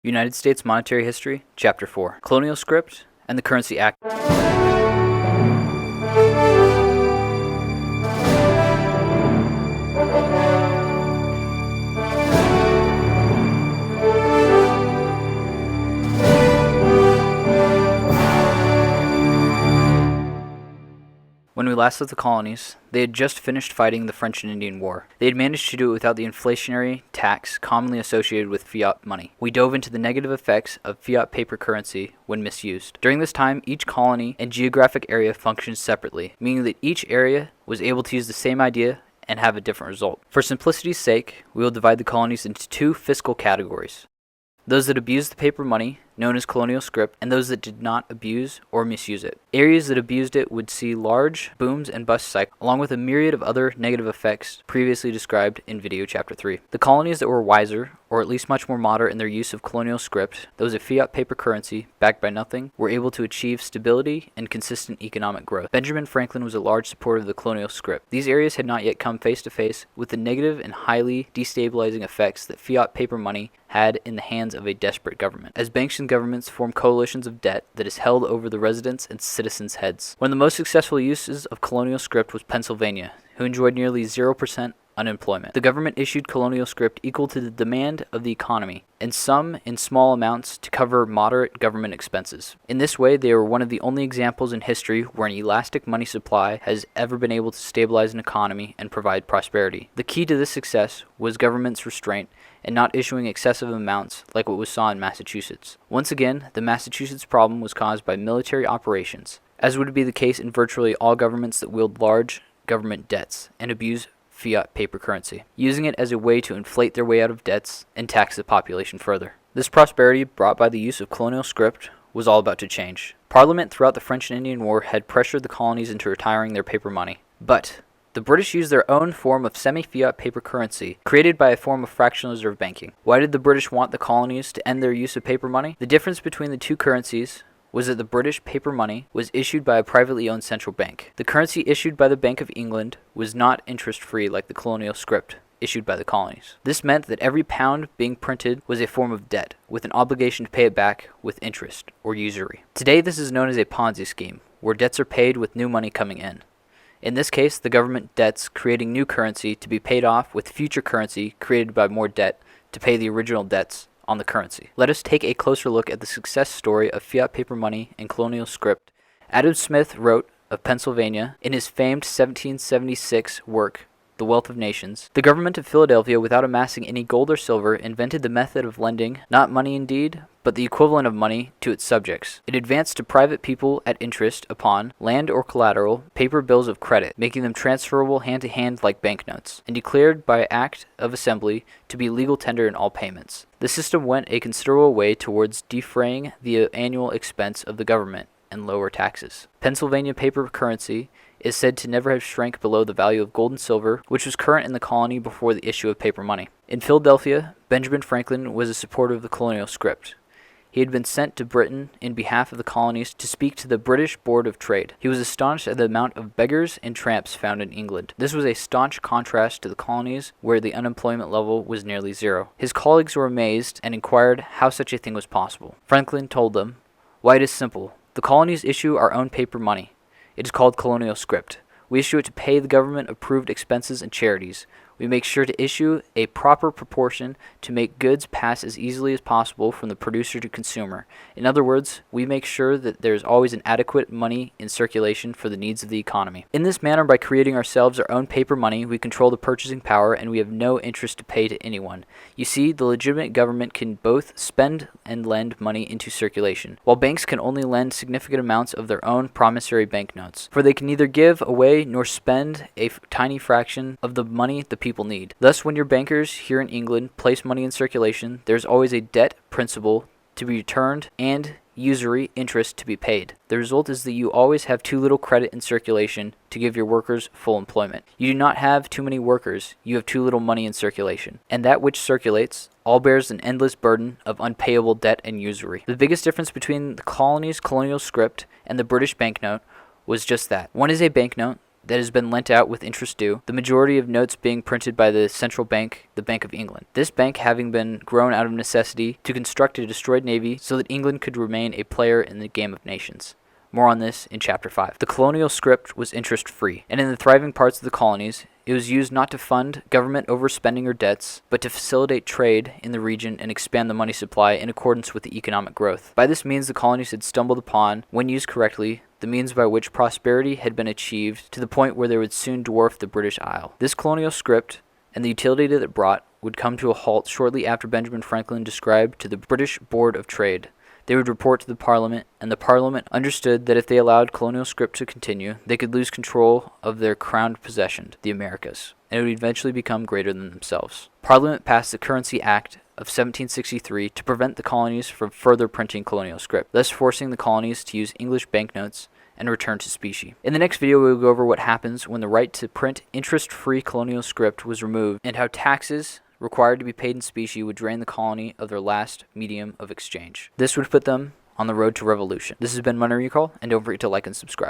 United States Monetary History, Chapter 4, Colonial Scrip and the Currency Act. When we last left the colonies, they had just finished fighting the French and Indian War. They had managed to do it without the inflationary tax commonly associated with fiat money. We dove into the negative effects of fiat paper currency when misused. During this time, each colony and geographic area functioned separately, meaning that each area was able to use the same idea and have a different result. For simplicity's sake, we will divide the colonies into two fiscal categories: those that abused the paper money, known as colonial scrip, and those that did not abuse or misuse it. Areas that abused it would see large booms and bust cycles, along with a myriad of other negative effects previously described in video chapter 3. The colonies that were wiser, or at least much more moderate in their use of colonial scrip, those of fiat paper currency, backed by nothing, were able to achieve stability and consistent economic growth. Benjamin Franklin was a large supporter of the colonial scrip. These areas had not yet come face to face with the negative and highly destabilizing effects that fiat paper money had in the hands of a desperate government, as banks and governments form coalitions of debt that is held over the residents' and citizens' heads. One of the most successful uses of colonial scrip was Pennsylvania, who enjoyed nearly 0% unemployment. The government issued colonial scrip equal to the demand of the economy, and some in small amounts to cover moderate government expenses. In this way, they were one of the only examples in history where an elastic money supply has ever been able to stabilize an economy and provide prosperity. The key to this success was government's restraint and not issuing excessive amounts like what we saw in Massachusetts. Once again, the Massachusetts problem was caused by military operations, as would be the case in virtually all governments that wield large government debts and abuse fiat paper currency, using it as a way to inflate their way out of debts and tax the population further. This prosperity brought by the use of colonial scrip was all about to change. Parliament throughout the French and Indian War had pressured the colonies into retiring their paper money, but the British used their own form of semi-fiat paper currency, created by a form of fractional reserve banking. Why did the British want the colonies to end their use of paper money? The difference between the two currencies was that the British paper money was issued by a privately owned central bank. The currency issued by the Bank of England was not interest-free like the colonial scrip issued by the colonies. This meant that every pound being printed was a form of debt, with an obligation to pay it back with interest, or usury. Today, this is known as a Ponzi scheme, where debts are paid with new money coming in. In this case, the government debts creating new currency to be paid off with future currency created by more debt to pay the original debts on the currency. Let us take a closer look at the success story of fiat paper money and colonial scrip. Adam Smith wrote of Pennsylvania in his famed 1776 work, The Wealth of Nations. The government of Philadelphia, without amassing any gold or silver, invented the method of lending, not money indeed, but the equivalent of money, to its subjects. It advanced to private people at interest upon land or collateral paper bills of credit, making them transferable hand to hand like banknotes, and declared by Act of Assembly to be legal tender in all payments. The system went a considerable way towards defraying the annual expense of the government and lower taxes. Pennsylvania paper currency is said to never have shrank below the value of gold and silver, which was current in the colony before the issue of paper money. In Philadelphia, Benjamin Franklin was a supporter of the colonial scrip. He had been sent to Britain in behalf of the colonies to speak to the British Board of Trade. He was astonished at the amount of beggars and tramps found in England. This was a staunch contrast to the colonies, where the unemployment level was nearly zero. His colleagues were amazed and inquired how such a thing was possible. Franklin told them, "Why, it is simple. The colonies issue our own paper money. It is called colonial scrip. We issue it to pay the government-approved expenses and charities. We make sure to issue a proper proportion to make goods pass as easily as possible from the producer to consumer. In other words, we make sure that there is always an adequate money in circulation for the needs of the economy. In this manner, by creating ourselves our own paper money, we control the purchasing power and we have no interest to pay to anyone. You see, the legitimate government can both spend and lend money into circulation, while banks can only lend significant amounts of their own promissory banknotes, for they can neither give away nor spend a tiny fraction of the money the people need. Thus, when your bankers here in England place money in circulation, there is always a debt principal to be returned and usury interest to be paid. The result is that you always have too little credit in circulation to give your workers full employment. You do not have too many workers, you have too little money in circulation. And that which circulates all bears an endless burden of unpayable debt and usury. The biggest difference between the colonies' colonial scrip and the British banknote was just that. One is a banknote, that has been lent out with interest due, the majority of notes being printed by the central bank, the Bank of England. This bank having been grown out of necessity to construct a destroyed navy so that England could remain a player in the game of nations. More on this in Chapter 5. The Colonial Scrip was interest-free, and in the thriving parts of the colonies, it was used not to fund government overspending or debts, but to facilitate trade in the region and expand the money supply in accordance with the economic growth. By this means, the colonies had stumbled upon, when used correctly, the means by which prosperity had been achieved to the point where they would soon dwarf the British Isle. This colonial scrip and the utility that it brought would come to a halt shortly after Benjamin Franklin described to the British Board of Trade. They would report to the Parliament, and the Parliament understood that if they allowed colonial scrip to continue, they could lose control of their crowned possession, the Americas, and it would eventually become greater than themselves. Parliament passed the Currency Act of 1763 to prevent the colonies from further printing colonial scrip, thus forcing the colonies to use English banknotes and return to specie. In the next video, we will go over what happens when the right to print interest-free colonial scrip was removed and how taxes required to be paid in specie would drain the colony of their last medium of exchange. This would put them on the road to revolution. This has been Money Recall, and don't forget to like and subscribe.